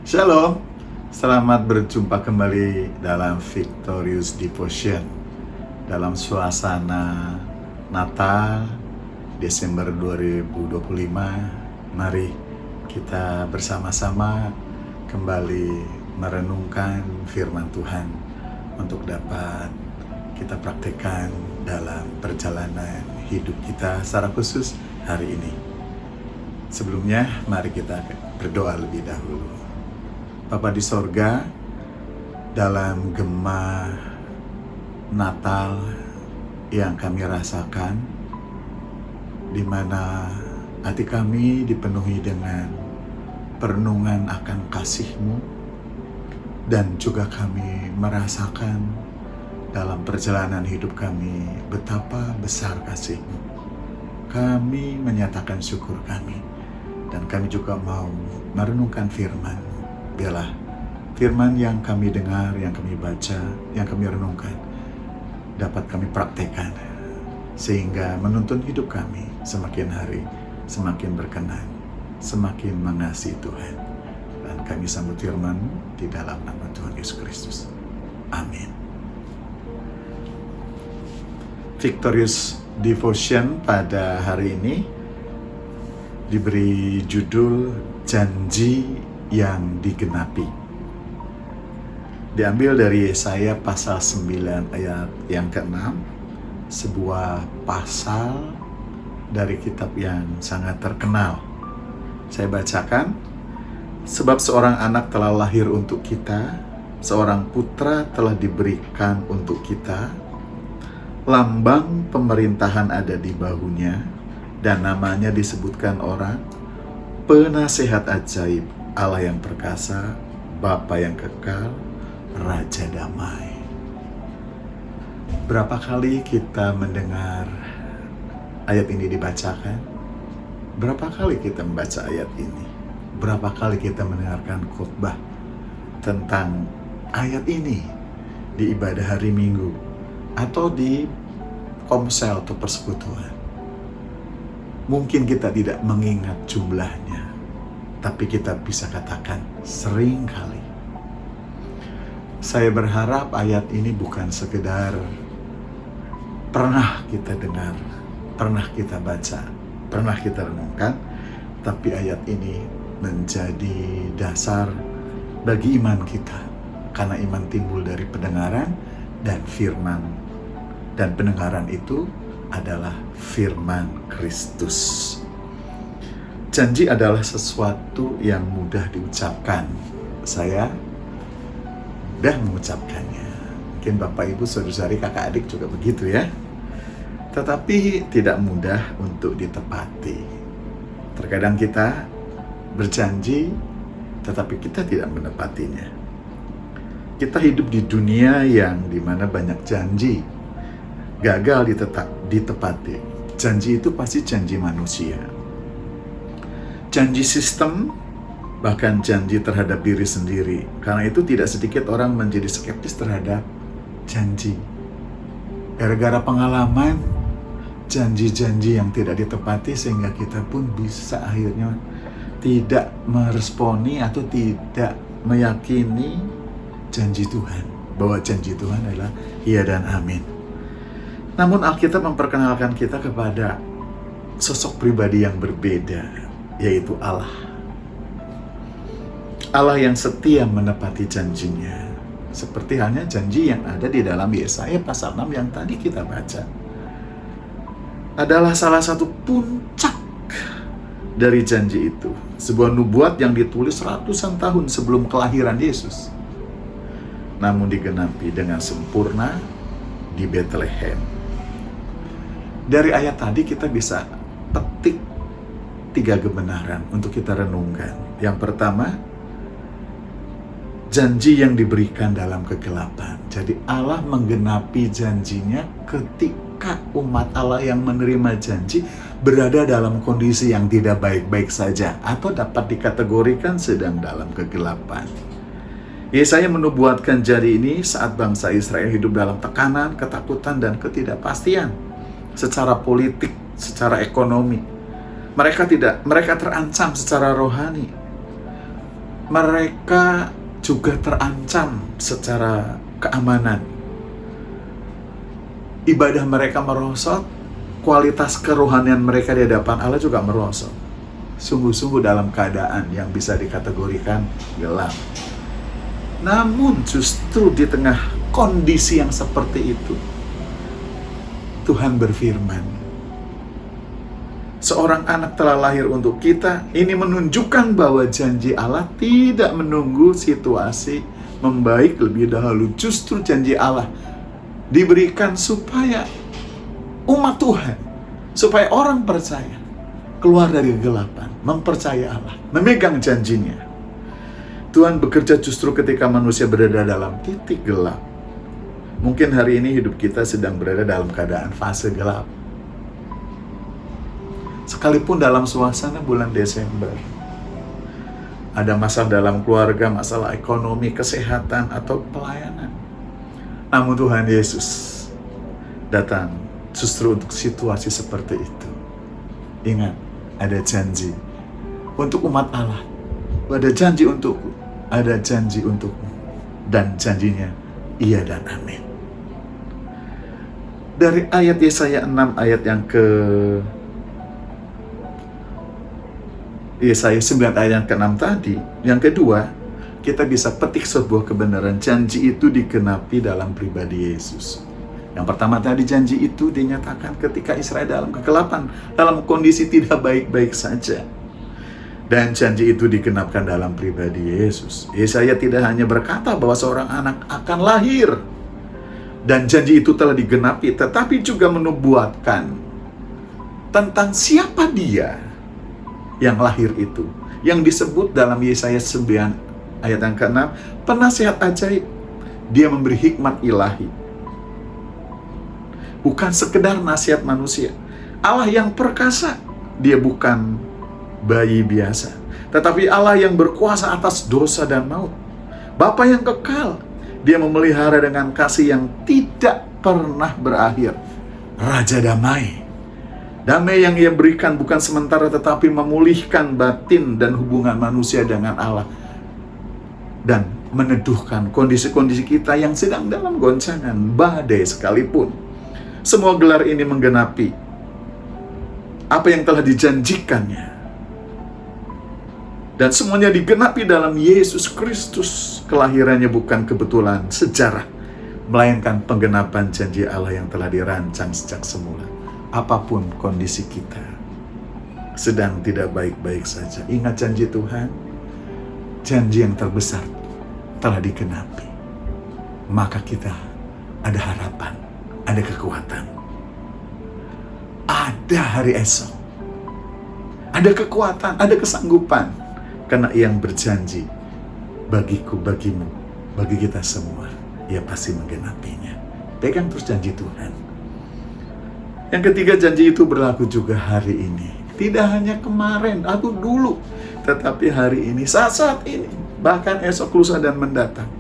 Shalom, selamat berjumpa kembali dalam Victorious Devotion dalam suasana Natal Desember 2025. Mari kita bersama-sama kembali merenungkan firman Tuhan untuk dapat kita praktekkan dalam perjalanan hidup kita secara khusus hari ini. Sebelumnya, mari kita berdoa lebih dahulu. Bapa di sorga, dalam gema Natal yang kami rasakan, di mana hati kami dipenuhi dengan perenungan akan kasih-Mu, dan juga kami merasakan dalam perjalanan hidup kami betapa besar kasih-Mu. Kami menyatakan syukur kami, dan kami juga mau merenungkan firman-Mu. Biarlah firman yang kami dengar, yang kami baca, yang kami renungkan dapat kami praktekkan, sehingga menuntun hidup kami semakin hari semakin berkenan, semakin mengasihi Tuhan. Dan kami sambut firman di dalam nama Tuhan Yesus Kristus. Amin. Victorious Devotion pada hari ini diberi judul Janji yang digenapi. Diambil dari Yesaya pasal 9 ayat yang ke-6, sebuah pasal dari kitab yang sangat terkenal. Saya bacakan. Sebab seorang anak telah lahir untuk kita, seorang putra telah diberikan untuk kita, lambang pemerintahan ada di bahunya, dan namanya disebutkan orang Penasehat Ajaib, Allah yang perkasa, Bapa yang kekal, Raja Damai. Berapa kali kita mendengar ayat ini dibacakan? Berapa kali kita membaca ayat ini? Berapa kali kita mendengarkan khotbah tentang ayat ini di ibadah hari Minggu atau di komsel atau persekutuan? Mungkin kita tidak mengingat jumlahnya, tapi kita bisa katakan sering kali. Saya berharap ayat ini bukan sekedar pernah kita dengar, pernah kita baca, pernah kita renungkan, tapi ayat ini menjadi dasar bagi iman kita. Karena iman timbul dari pendengaran dan firman. Dan pendengaran itu adalah firman Kristus. Janji adalah sesuatu yang mudah diucapkan. Saya mudah mengucapkannya. Mungkin Bapak, Ibu, saudara-saudari, kakak adik juga begitu ya. Tetapi tidak mudah untuk ditepati. Terkadang kita berjanji, tetapi kita tidak menepatinya. Kita hidup di dunia yang dimana banyak janji gagal ditepati. Janji itu pasti janji manusia. Janji sistem, bahkan janji terhadap diri sendiri. Karena itu tidak sedikit orang menjadi skeptis terhadap janji. Gara-gara pengalaman janji-janji yang tidak ditepati, sehingga kita pun bisa akhirnya tidak meresponi atau tidak meyakini janji Tuhan. Bahwa janji Tuhan adalah iya dan amin. Namun Alkitab memperkenalkan kita kepada sosok pribadi yang berbeda, yaitu Allah. Allah yang setia menepati janjinya. Seperti halnya janji yang ada di dalam Yesaya pasal 6 yang tadi kita baca. Adalah salah satu puncak dari janji itu. Sebuah nubuat yang ditulis ratusan tahun sebelum kelahiran Yesus. Namun digenapi dengan sempurna di Bethlehem. Dari ayat tadi kita bisa petik 3 kebenaran untuk kita renungkan. Yang pertama, janji yang diberikan dalam kegelapan. Jadi Allah menggenapi janjinya ketika umat Allah yang menerima janji berada dalam kondisi yang tidak baik-baik saja, atau dapat dikategorikan sedang dalam kegelapan. Yesaya menubuatkan janji ini saat bangsa Israel hidup dalam tekanan, ketakutan, dan ketidakpastian secara politik, secara ekonomi. Mereka terancam secara rohani. mereka juga terancam secara keamanan. Ibadah mereka merosot, kualitas kerohanian mereka di hadapan Allah juga merosot. Sungguh-sungguh dalam keadaan yang bisa dikategorikan gelap. Namun justru di tengah kondisi yang seperti itu, Tuhan berfirman, seorang anak telah lahir untuk kita. Ini menunjukkan bahwa janji Allah tidak menunggu situasi membaik lebih dahulu. Justru janji Allah diberikan supaya umat Tuhan, supaya orang percaya, keluar dari kegelapan, mempercayai Allah, memegang janjinya. Tuhan bekerja justru ketika manusia berada dalam titik gelap. Mungkin hari ini hidup kita sedang berada dalam keadaan fase gelap. Sekalipun dalam suasana bulan Desember, ada masalah dalam keluarga, masalah ekonomi, kesehatan, atau pelayanan. Namun Tuhan Yesus datang justru untuk situasi seperti itu. Ingat, ada janji untuk umat Allah. Ada janji untukku, ada janji untukmu. Dan janjinya iya dan amin. Dari ayat Yesaya 6 ayat yang Yesaya 9 ayat yang ke-6 tadi, yang kedua, kita bisa petik sebuah kebenaran. Janji itu digenapi dalam pribadi Yesus. Yang pertama tadi, janji itu dinyatakan ketika Israel dalam kegelapan, dalam kondisi tidak baik-baik saja. Dan janji itu digenapkan dalam pribadi Yesus. Yesaya tidak hanya berkata bahwa seorang anak akan lahir, dan janji itu telah digenapi, tetapi juga menubuatkan tentang siapa dia yang lahir itu, yang disebut dalam Yesaya 9 ayat yang ke-6, penasihat ajaib. Dia memberi hikmat ilahi, bukan sekedar nasihat manusia. Allah yang perkasa, dia bukan bayi biasa, tetapi Allah yang berkuasa atas dosa dan maut. Bapa yang kekal, dia memelihara dengan kasih yang tidak pernah berakhir. Raja damai. Damai yang ia berikan bukan sementara, tetapi memulihkan batin dan hubungan manusia dengan Allah. Dan meneduhkan kondisi-kondisi kita yang sedang dalam goncangan, badai sekalipun. Semua gelar ini menggenapi apa yang telah dijanjikannya. Dan semuanya digenapi dalam Yesus Kristus. Kelahirannya bukan kebetulan sejarah, melainkan penggenapan janji Allah yang telah dirancang sejak semula. Apapun kondisi kita sedang tidak baik-baik saja, ingat janji Tuhan, janji yang terbesar telah digenapi. Maka kita ada harapan, ada kekuatan, ada hari esok, ada kekuatan, ada kesanggupan. Karena yang berjanji bagiku, bagimu, bagi kita semua, ia pasti menggenapinya. Pegang terus janji Tuhan. Yang ketiga, janji itu berlaku juga hari ini. Tidak hanya kemarin atau dulu, tetapi hari ini, saat-saat ini, bahkan esok, lusa, dan mendatang.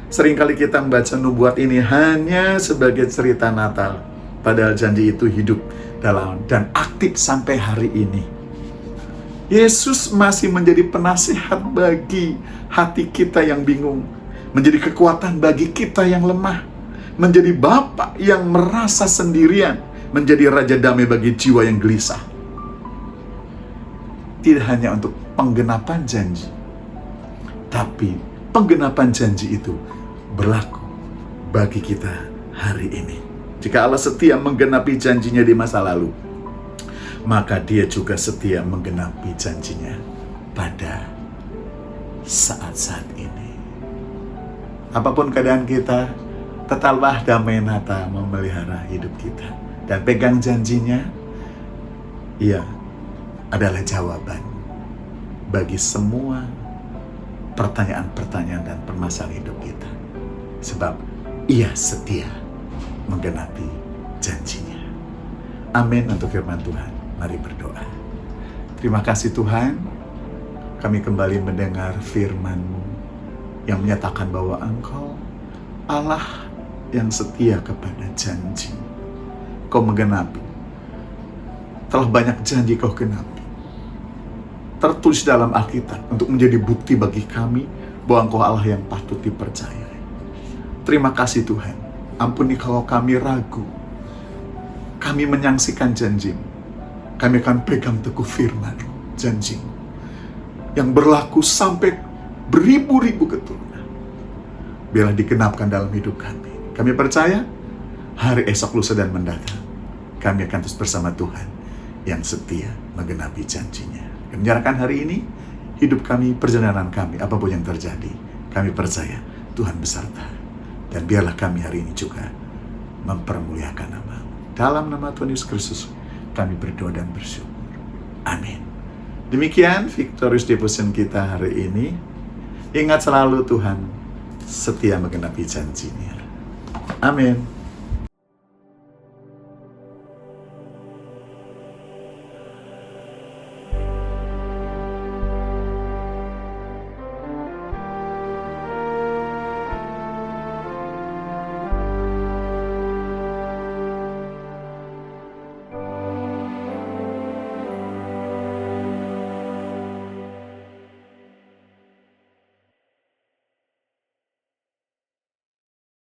Seringkali kita membaca nubuat ini hanya sebagai cerita Natal, padahal janji itu hidup dalam dan aktif sampai hari ini. Yesus masih menjadi penasihat bagi hati kita yang bingung, menjadi kekuatan bagi kita yang lemah, menjadi Bapa yang merasa sendirian, menjadi Raja damai bagi jiwa yang gelisah. Tidak hanya untuk penggenapan janji, tapi penggenapan janji itu berlaku bagi kita hari ini. Jika Allah setia menggenapi janjinya di masa lalu, maka dia juga setia menggenapi janjinya pada saat-saat ini. Apapun keadaan kita, tetaplah damai Natal memelihara hidup kita. Dan pegang janjinya, ia adalah jawaban bagi semua pertanyaan-pertanyaan dan permasalahan hidup kita. Sebab ia setia menggenapi janjinya. Amin untuk firman Tuhan. Mari berdoa. Terima kasih Tuhan, kami kembali mendengar firman-Mu yang menyatakan bahwa Engkau Allah yang setia kepada janji. Kau menggenapi. Telah banyak janji Kau genapi. tertulis dalam Alkitab untuk menjadi bukti bagi kami bahwa Engkau Allah yang patut dipercayai. Terima kasih Tuhan. Ampuni kalau kami ragu. Kami menyaksikan janji-Mu. Kami akan pegang teguh firman, janji-Mu, yang berlaku sampai beribu-ribu keturunan. Biarlah digenapkan dalam hidup kami. Kami percaya hari esok, lusa, dan mendatang kami akan terus bersama Tuhan yang setia menggenapi janji-Nya. Kami menyerahkan hari ini hidup kami, perjalanan kami, apapun yang terjadi, kami percaya Tuhan beserta. Dan biarlah kami hari ini juga mempermuliakan nama-Mu. Dalam nama Tuhan Yesus Kristus kami berdoa dan bersyukur. Amin. Demikian Victorious Devotion kita hari ini. Ingat selalu Tuhan setia menggenapi janji-Nya. Amin.